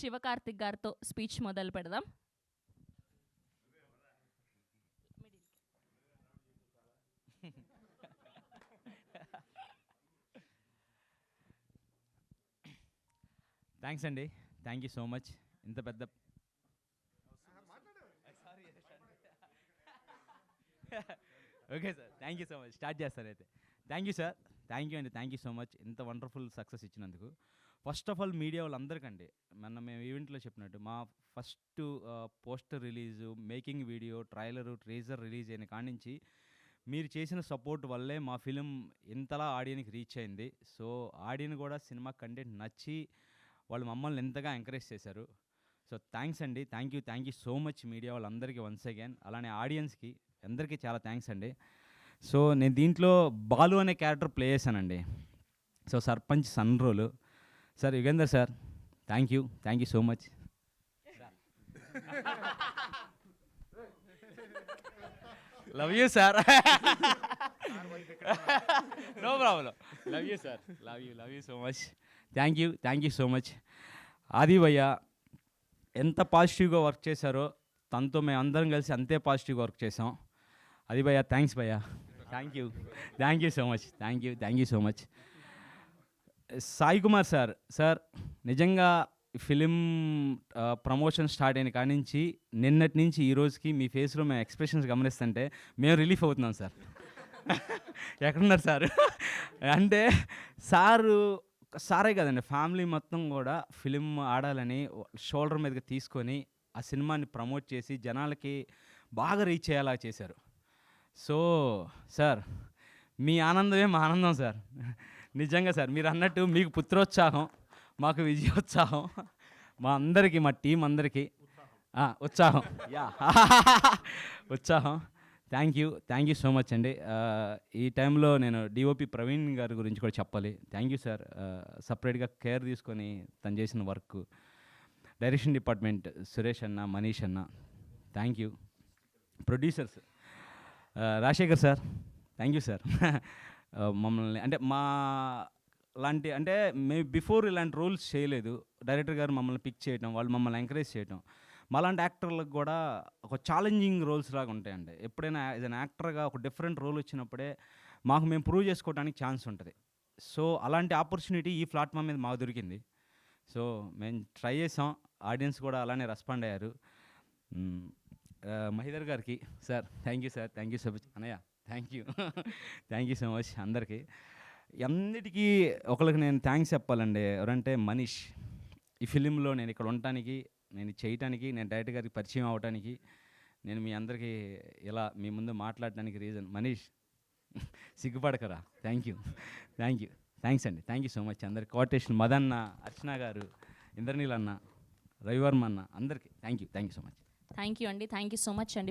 శివకార్తిక్ గారితో స్పీచ్ మొదలు పెడదాం. థ్యాంక్స్ అండి, థ్యాంక్ యూ సో మచ్. ఇంత పెద్ద okay sir, thank you so much. Start చేస్తారు అయితే. Thank you sir, thank you అండి, థ్యాంక్ యూ సో మచ్ ఇంత వండర్ఫుల్ సక్సెస్ ఇచ్చినందుకు. ఫస్ట్ ఆఫ్ ఆల్ మీడియా వాళ్ళందరికండి, మేము ఈవెంట్లో చెప్పినట్టు మా first poster release, making video, trailer, treasure release అయిన కాడి నుంచి మీరు చేసిన సపోర్ట్ వల్లే మా ఫిలిం ఇంతలా ఆడియన్కి రీచ్ అయింది. సో ఆడియన్ కూడా సినిమా కంటెంట్ నచ్చి వాళ్ళు మమ్మల్ని ఎంతగా ఎంకరేజ్ చేశారు. సో థ్యాంక్స్ అండి, thank you so much media వాళ్ళందరికీ వన్స్ అగైన్. అలానే ఆడియన్స్కి అందరికీ చాలా థ్యాంక్స్ అండి. సో నేను దీంట్లో బాలు అనే క్యారెక్టర్ ప్లే చేశానండి. So sarpanch son role. Sir Yugender sir, thank you so much. Love you sir. No problem. Love you sir, love you so much. Thank you so much. Aadi భయ్య ఎంత పాజిటివ్గా వర్క్ చేశారో తనతో మేము అందరం కలిసి అంతే పాజిటివ్గా వర్క్ చేసాం. అది భయ్య, థ్యాంక్స్ భయ్య. Thank you so much. Thank you so much. Sai Kumar sir నిజంగా ఫిలిం ప్రమోషన్ స్టార్ట్ అయిన కాడి నుంచి నిన్నటి నుంచి ఈ రోజుకి మీ ఫేస్లో మేము ఎక్స్ప్రెషన్స్ గమనిస్తుంటే మేము రిలీఫ్ అవుతున్నాం సార్. ఎక్కడున్నారు సార్ అంటే సారే కదండి, ఫ్యామిలీ మొత్తం కూడా ఫిలిం ఆడాలని షోల్డర్ మీదకి తీసుకొని ఆ సినిమాని ప్రమోట్ చేసి జనాలకి బాగా రీచ్ అయ్యేలా చేశారు. సో సార్ మీ ఆనందమే మా ఆనందం సార్. నిజంగా సార్ మీరు అన్నట్టు మీకు పుత్రోత్సాహం, మాకు విజయోత్సాహం, మా అందరికీ, మా టీం అందరికీ ఉత్సాహం. ఉత్సాహం. థ్యాంక్ యూ సో మచ్ అండి. ఈ టైంలో నేను డిఓపి ప్రవీణ్ గారి గురించి కూడా చెప్పాలి. థ్యాంక్ యూ సార్, సపరేట్గా కేర్ తీసుకొని తను చేసిన వర్క్. డైరెక్షన్ డిపార్ట్మెంట్ సురేష్ అన్న, మనీష్ అన్న, thank you. Producers Rajasekhar sir, thank you sir. మమ్మల్ని అంటే మా లాంటి అంటే మేము బిఫోర్ ఇలాంటి రోల్స్ చేయలేదు. డైరెక్టర్ గారు మమ్మల్ని పిక్ చేయడం, వాళ్ళు మమ్మల్ని ఎంకరేజ్ చేయడం, మాలాంటి యాక్టర్లకు కూడా ఒక ఛాలెంజింగ్ రోల్స్ లాగా ఉంటాయండి. ఎప్పుడైనా యాజ్ అన్ యాక్టర్గా ఒక డిఫరెంట్ రోల్ వచ్చినప్పుడే మాకు మేము ప్రూవ్ చేసుకోవడానికి ఛాన్స్ ఉంటుంది. సో అలాంటి ఆపర్చునిటీ ఈ ప్లాట్ఫామ్ మీద మాకు దొరికింది. సో మేము ట్రై చేసాం, ఆడియన్స్ కూడా అలానే రెస్పాండ్ అయ్యారు. మహిదర్ గారికి sir, thank you so much. అన్నయ్య థ్యాంక్ యూ సో మచ్. అందరికీ అన్నిటికీ ఒకరికి నేను థ్యాంక్స్ చెప్పాలండి. ఎవరంటే మనీష్. ఈ ఫిలింలో నేను ఇక్కడ ఉండటానికి, నేను చేయటానికి, నేను డైరెక్టర్ గారికి పరిచయం అవడానికి, నేను మీ అందరికీ ఇలా మీ ముందు మాట్లాడటానికి రీజన్ మనీష్. సిగ్గుపడకరా. థ్యాంక్స్ అండి, థ్యాంక్ యూ సో మచ్. అందరికి కోఆర్డినేషన్ మదన్న, అర్చన గారు, ఇంద్రనీల్ అన్న, రవివర్మ అన్న, అందరికీ thank you so much. Thank you అండి, థ్యాంక్ యూ సో మచ్ అండి.